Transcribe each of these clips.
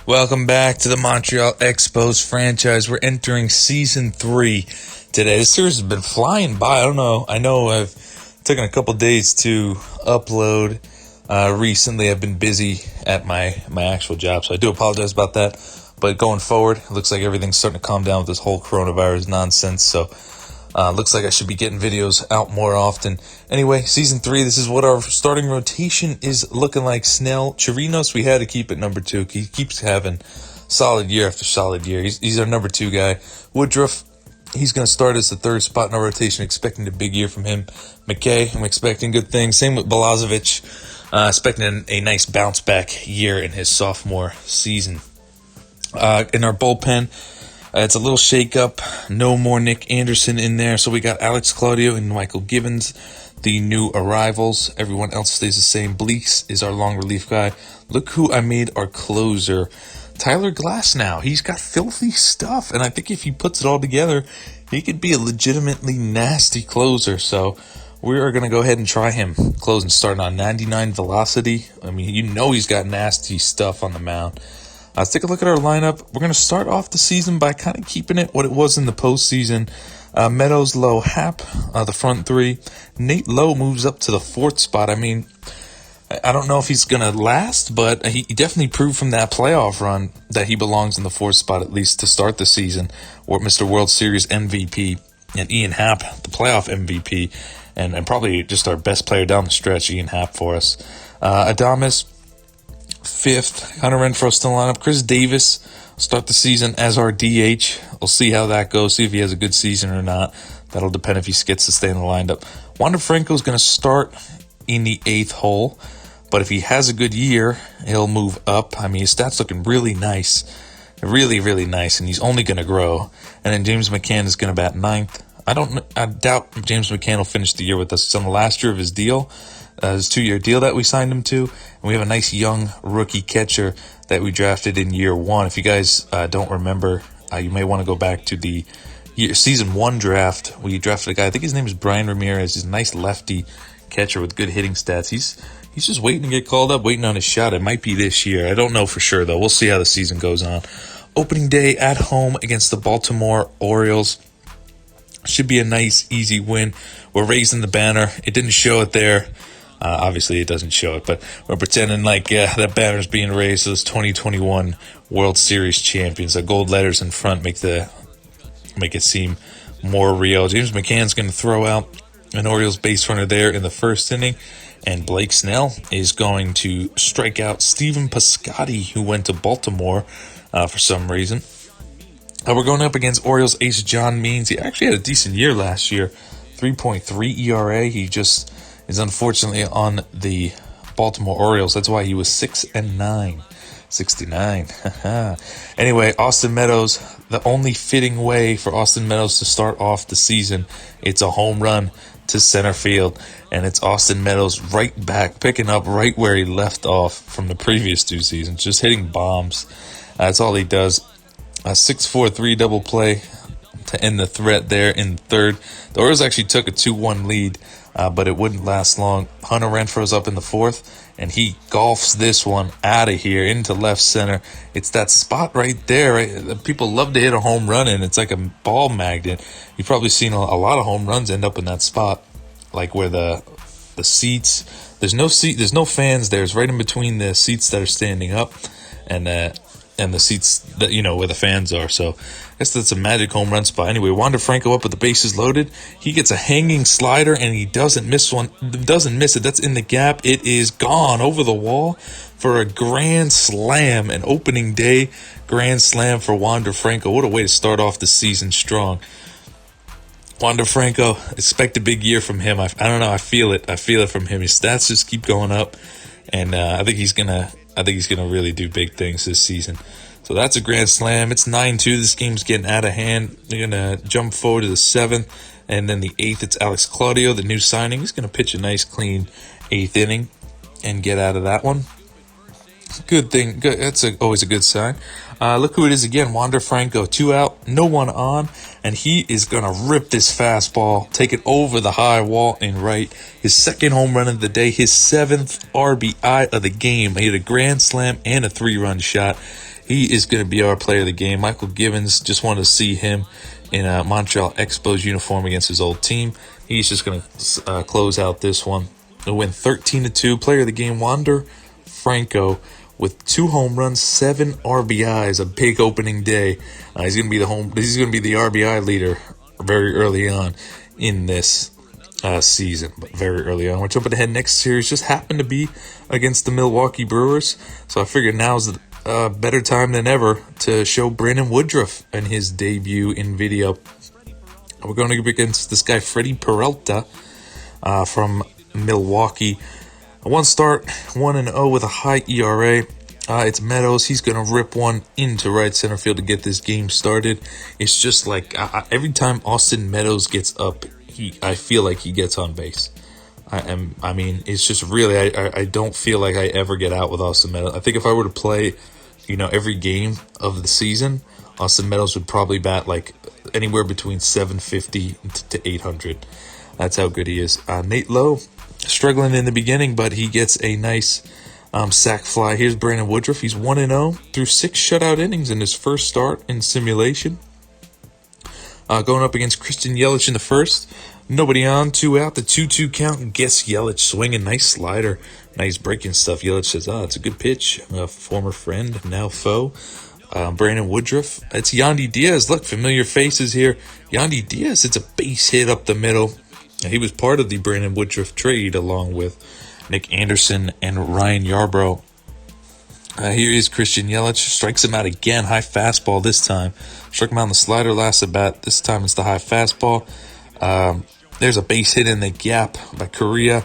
Welcome back to the Montreal Expos franchise. We're entering Season 3 today. This series has been flying by. I know I've taken a couple days to upload. Recently, I've been busy at my actual job, so I do apologize about that. But going forward, it looks like everything's starting to calm down with this whole coronavirus nonsense, so looks like I should be getting videos out more often. Anyway, Season 3, this is what our starting rotation is looking like. Snell, Chirinos, we had to keep at number 2. He keeps having solid year after solid year. He's our number 2 guy. Woodruff, he's going to start as the third spot in our rotation, expecting a big year from him. McKay, I'm expecting good things. Same with Balazovic, expecting a nice bounce back year in his sophomore season. In our bullpen, it's a little shake-up. No more Nick Anderson in there. So we got Alex Claudio and Michael Gibbons, the new arrivals. Everyone else stays the same. Bleeks is our long relief guy. Look who I made our closer. Tyler Glass now. He's got filthy stuff. And I think if he puts it all together, he could be a legitimately nasty closer. So we are going to go ahead and try him. Closing starting on 99 velocity. I mean, you know he's got nasty stuff on the mound. Let's take a look at our lineup. We're going to start off the season by kind of keeping it what it was in the postseason. Meadows, Lowe, Happ, the front three. Nate Lowe moves up to the 4th spot. I mean, I don't know if he's going to last, but he definitely proved from that playoff run that he belongs in the 4th spot, at least to start the season. Or Mr. World Series MVP. And Ian Happ, the playoff MVP. And probably just our best player down the stretch, Ian Happ for us. Adames, 5th. Hunter Renfroe still lineup. Chris Davis start the season as our DH. We'll see how that goes. See if he has a good season or not. That'll depend if he gets to stay in the lineup. Wander Franco's going to start in the 8th hole. But if he has a good year, he'll move up. I mean, his stats looking really nice. Really, really nice. And he's only going to grow. And then James McCann is going to bat 9th. I doubt James McCann will finish the year with us. It's on the last year of his deal. His 2-year deal that we signed him to. And we have a nice young rookie catcher that we drafted in year 1. If you guys don't remember, you may want to go back to the season 1 draft. We drafted a guy, I think his name is Brian Ramirez. He's a nice lefty catcher with good hitting stats. He's just waiting to get called up, waiting on his shot. It might be this year. I don't know for sure, though. We'll see how the season goes on. Opening day at home against the Baltimore Orioles. Should be a nice, easy win. We're raising the banner. It didn't show it there. Obviously, it doesn't show it, but we're pretending like that banner's being raised. Those 2021 World Series champions. The gold letters in front make it seem more real. James McCann's going to throw out an Orioles base runner there in the 1st inning, and Blake Snell is going to strike out Stephen Piscotty, who went to Baltimore for some reason. We're going up against Orioles ace John Means. He actually had a decent year last year, 3.3 ERA. He just is unfortunately on the Baltimore Orioles. That's why he was 6-9. 69. Anyway, Austin Meadows, the only fitting way for Austin Meadows to start off the season, it's a home run to center field. And it's Austin Meadows right back, picking up right where he left off from the previous 2 seasons, just hitting bombs. That's all he does. A 6-4-3 double play to end the threat there in 3rd. The Orioles actually took a 2-1 lead, but it wouldn't last long. Hunter Renfroe's up in the 4th, and he golfs this one out of here into left center. It's that spot right there. Right? People love to hit a home run in. It's like a ball magnet. You've probably seen a lot of home runs end up in that spot, like where the seats. There's no fans there. It's right in between the seats that are standing up, and the seats that, where the fans are. So I guess that's a magic home run spot. Anyway, Wander Franco up with the bases loaded. He gets a hanging slider and he doesn't miss it. That's in the gap. It is gone over the wall for a grand slam, an opening day grand slam for Wander Franco. What a way to start off the season strong. Wander Franco, expect a big year from him. I don't know. I feel it from him. His stats just keep going up, and I think he's gonna really do big things this season. So that's a grand slam. It's 9-2. This game's getting out of hand. They're gonna jump forward to the 7th, and then the 8th. It's Alex Claudio, the new signing. He's gonna pitch a nice, clean 8th inning and get out of that one. Good thing. Good. That's always a good sign. Look who it is again. Wander Franco. 2 out, no one on, and he is going to rip this fastball, take it over the high wall and right. His 2nd home run of the day, his 7th RBI of the game. He hit a grand slam and a 3-run shot. He is going to be our player of the game. Michael Gibbons, just wanted to see him in a Montreal Expos uniform against his old team. He's just going to close out this one. They'll win 13-2. Player of the game, Wander Franco, with 2 home runs, 7 RBIs. A big opening day. He's going to be the RBI leader very early on in this season, but very early on. We're jumping ahead. Next series just happened to be against the Milwaukee Brewers, so I figured now's a better time than ever to show Brandon Woodruff and his debut in video. We're going to go against this guy, Freddie Peralta, from Milwaukee. One start, 1-0 with a high ERA. It's Meadows. He's going to rip one into right center field to get this game started. It's just like every time Austin Meadows gets up, I feel like he gets on base. I mean, it's just really, I don't feel like I ever get out with Austin Meadows. I think if I were to play, every game of the season, Austin Meadows would probably bat like anywhere between 750 to 800. That's how good he is. Nate Lowe, struggling in the beginning, but he gets a nice sac fly. Here's Brandon Woodruff. He's 1-0 through 6 shutout innings in his first start in simulation. Going up against Christian Yelich in the first. Nobody on, 2 out, the 2-2 count. Gets Yelich swinging. Nice slider. Nice breaking stuff. Yelich says, it's a good pitch. A former friend, now foe. Brandon Woodruff. It's Yandy Diaz. Look, familiar faces here. Yandy Diaz, it's a base hit up the middle. He was part of the Brandon Woodruff trade along with Nick Anderson and Ryan Yarbrough. Here is Christian Yelich. Strikes him out again. High fastball this time. Struck him out on the slider last at bat. This time it's the high fastball. There's a base hit in the gap by Correa.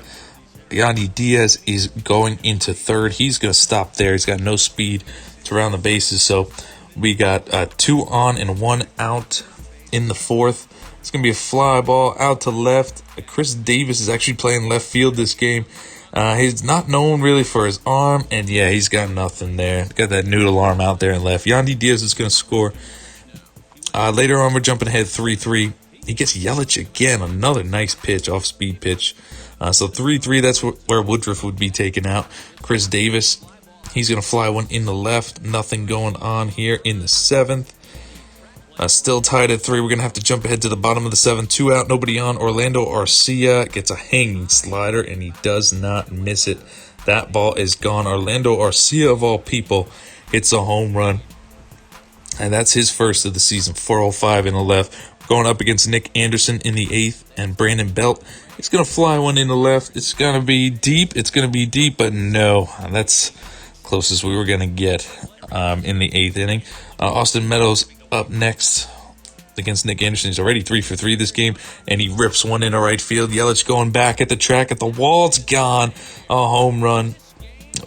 Yandy Diaz is going into third. He's going to stop there. He's got no speed to round the bases. So we got 2 on and 1 out in the fourth. It's going to be a fly ball out to left. Chris Davis is actually playing left field this game. He's not known really for his arm, and yeah, he's got nothing there. Got that noodle arm out there and left. Yandy Diaz is going to score. Later on, we're jumping ahead 3-3. He gets Yelich again, another nice pitch, off-speed pitch. So 3-3, that's where Woodruff would be taken out. Chris Davis, he's going to fly one in the left. Nothing going on here in the seventh. Still tied at 3. We're going to have to jump ahead to the bottom of the 7th. 2 out, nobody on. Orlando Arcia gets a hanging slider, and he does not miss it. That ball is gone. Orlando Arcia, of all people, hits a home run. And that's his first of the season, 405 in the left. Going up against Nick Anderson in the 8th, and Brandon Belt. He's going to fly one in the left. It's going to be deep. But no, that's closest we were going to get in the 8th inning. Austin Meadows up next against Nick Anderson. He's already 3 for 3 this game, and he rips one into right field. Yelich going back at the track at the wall. It's gone. A home run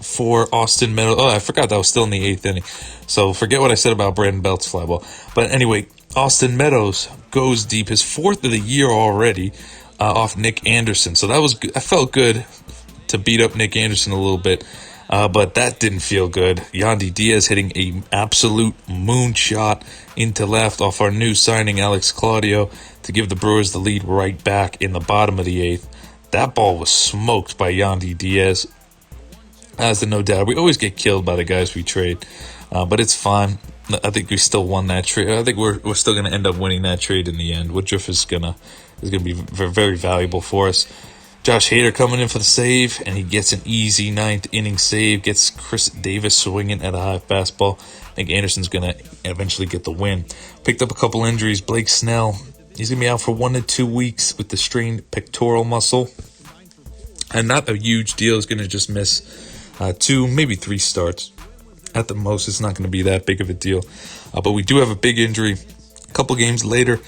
for Austin Meadows. I forgot that was still in the 8th inning. So forget what I said about Brandon Belt's fly ball. But anyway, Austin Meadows goes deep. His 4th of the year already off Nick Anderson. So that was good. I felt good to beat up Nick Anderson a little bit. But that didn't feel good. Yandy Diaz hitting an absolute moonshot into left off our new signing, Alex Claudio, to give the Brewers the lead right back in the bottom of the 8th. That ball was smoked by Yandy Diaz. As no doubt, we always get killed by the guys we trade, but it's fine. I think we still won that trade. I think we're still going to end up winning that trade in the end. Woodruff is gonna be very, very valuable for us. Josh Hader coming in for the save, and he gets an easy 9th inning save. Gets Chris Davis swinging at a high fastball. I think Anderson's going to eventually get the win. Picked up a couple injuries. Blake Snell, he's going to be out for 1 to 2 weeks with the strained pectoral muscle. And not a huge deal. He's going to just miss 2, maybe 3 starts. At the most, it's not going to be that big of a deal. But we do have a big injury. A couple games later,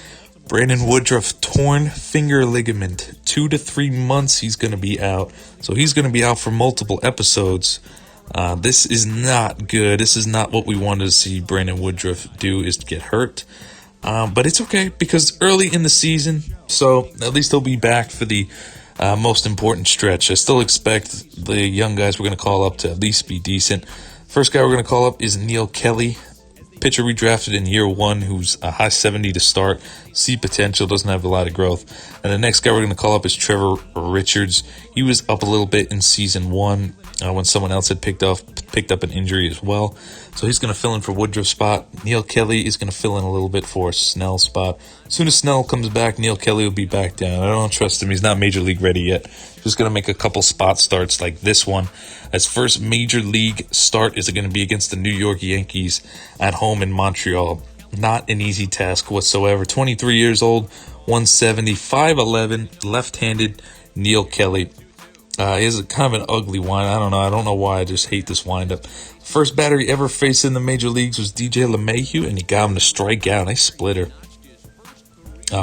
Brandon Woodruff, torn finger ligament. 2 to 3 months he's going to be out. So he's going to be out for multiple episodes. This is not good. This is not what we wanted to see Brandon Woodruff do, is to get hurt. But it's okay because early in the season, so at least he'll be back for the most important stretch. I still expect the young guys we're going to call up to at least be decent. First guy we're going to call up is Neil Kelly. Pitcher we drafted in year 1 who's a high 70 to start. See potential, doesn't have a lot of growth. And the next guy we're going to call up is Trevor Richards. He was up a little bit in season 1. when someone else had picked up an injury as well. So he's going to fill in for Woodruff's spot. Neil Kelly is going to fill in a little bit for Snell's spot. As soon as Snell comes back, Neil Kelly will be back down. I don't trust him. He's not Major League ready yet. Just going to make a couple spot starts like this one. His first Major League start is going to be against the New York Yankees at home in Montreal. Not an easy task whatsoever. 23 years old, 170, 5'11", left-handed Neil Kelly. He has a kind of an ugly wind. I don't know why. I just hate this windup. First batter he ever faced in the major leagues was DJ LeMahieu, and he got him to strike out. Nice splitter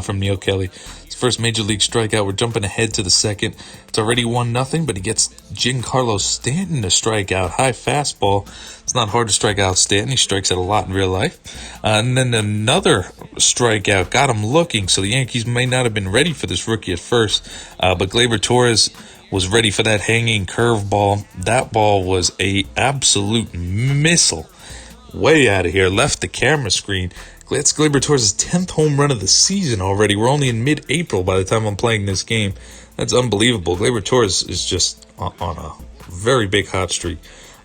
from Neil Kelly. His first major league strikeout. We're jumping ahead to the second. It's already 1-0, but he gets Giancarlo Stanton to strike out. High fastball. It's not hard to strike out Stanton. He strikes out a lot in real life. And then another strikeout. Got him looking, so the Yankees may not have been ready for this rookie at first. But Gleyber Torres was ready for that hanging curveball. That ball was a absolute missile. Way out of here. Left the camera screen. That's Gleyber Torres' 10th home run of the season already. We're only in mid-April by the time I'm playing this game. That's unbelievable. Gleyber Torres is just on a very big hot streak.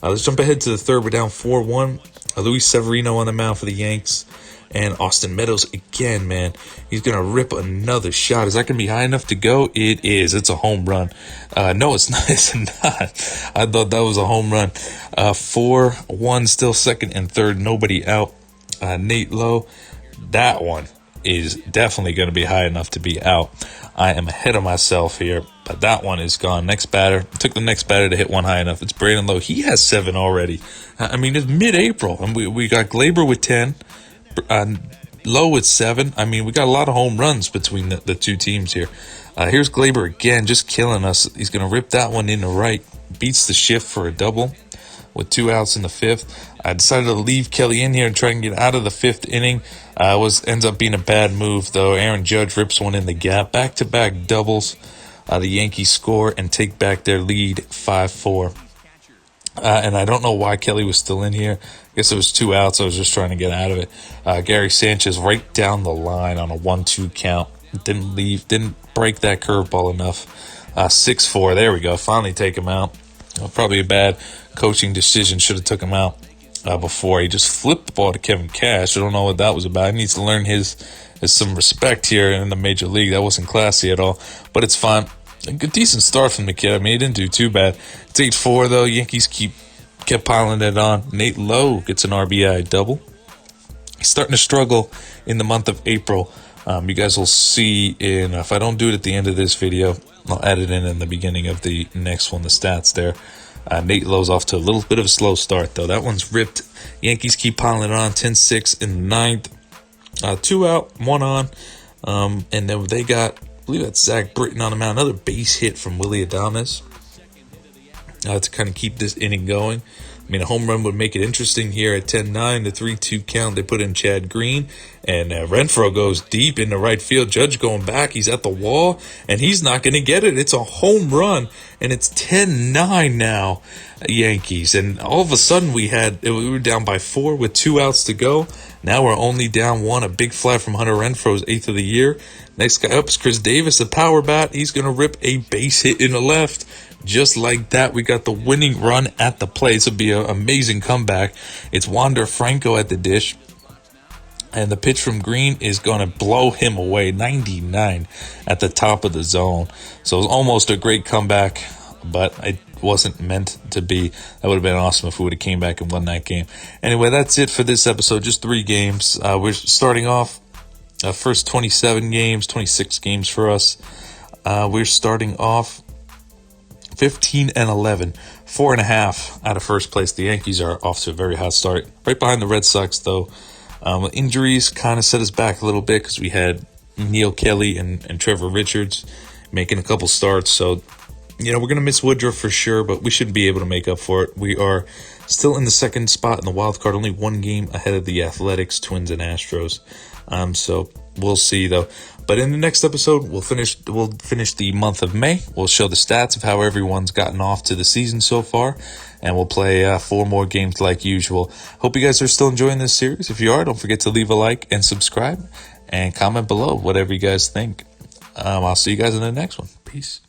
Let's jump ahead to the third. We're down 4-1. Luis Severino on the mound for the Yanks. And Austin Meadows again, man. He's going to rip another shot. Is that going to be high enough to go? It is. It's a home run. No, it's not. It's not. I thought that was a home run. 4-1, still second and third. Nobody out. Nate Lowe. That one is definitely going to be high enough to be out. I am ahead of myself here, but that one is gone. Next batter. Took the next batter to hit one high enough. It's Brandon Lowe. He has 7 already. I mean, it's mid-April, and we got Gleyber with 10. Low with 7. I mean, we got a lot of home runs between the two teams here. Here's Gleyber again, just killing us. He's going to rip that one in the right. Beats the shift for a double with 2 outs in the 5th. I decided to leave Kelly in here and try and get out of the 5th inning. Ends up being a bad move, though. Aaron Judge rips one in the gap. Back-to-back doubles. The Yankees score and take back their lead 5-4. And I don't know why Kelly was still in here. I guess it was 2 outs. I was just trying to get out of it. Gary Sanchez right down the line on a 1-2 count. Didn't break that curveball enough. 6-4. There we go. Finally take him out. Probably a bad coaching decision. Should have took him out before. He just flipped the ball to Kevin Cash. I don't know what that was about. He needs to learn his some respect here in the major league. That wasn't classy at all. But it's fine. A good, decent start from the kid. I mean, he didn't do too bad. It's 8-4, though. Yankees kept piling it on. Nate Lowe gets an RBI double. He's starting to struggle in the month of April. You guys will see if I don't do it at the end of this video, I'll add it in the beginning of the next one, the stats there. Nate Lowe's off to a little bit of a slow start, though. That one's ripped. Yankees keep piling it on. 10-6 in the 9th. 2 out, 1 on. And then they got, I believe that's Zach Britton on the mound. Another base hit from Willy Adames to kind of keep this inning going. I mean, a home run would make it interesting here at 10-9, the 3-2 count. They put in Chad Green, and Renfroe goes deep into right field. Judge going back. He's at the wall, and he's not going to get it. It's a home run, and it's 10-9 now, Yankees. And all of a sudden, we were down by 4 with 2 outs to go. Now we're only down 1. A big fly from Hunter Renfroe's 8th of the year. Next guy up is Chris Davis, a power bat. He's going to rip a base hit in the left. Just like that, we got the winning run at the plate. This will be an amazing comeback. It's Wander Franco at the dish. And the pitch from Green is going to blow him away. 99 at the top of the zone. So it was almost a great comeback, but it wasn't meant to be. That would have been awesome if we would have came back and won that game. Anyway, that's it for this episode. Just 3 games. We're starting off first 27 games, 26 games for us. We're starting off 15-11, 4.5 out of first place. The Yankees are off to a very hot start. Right behind the Red Sox, though. Injuries kind of set us back a little bit because we had Neil Kelly and Trevor Richards making a couple starts. So, we're going to miss Woodruff for sure, but we should be able to make up for it. We are still in the second spot in the wild card, only 1 game ahead of the Athletics, Twins, and Astros. So we'll see, though. But in the next episode, we'll finish the month of May. We'll show the stats of how everyone's gotten off to the season so far, and we'll play 4 more games like usual. Hope you guys are still enjoying this series. If you are, don't forget to leave a like and subscribe, and comment below whatever you guys think. I'll see you guys in the next one. Peace.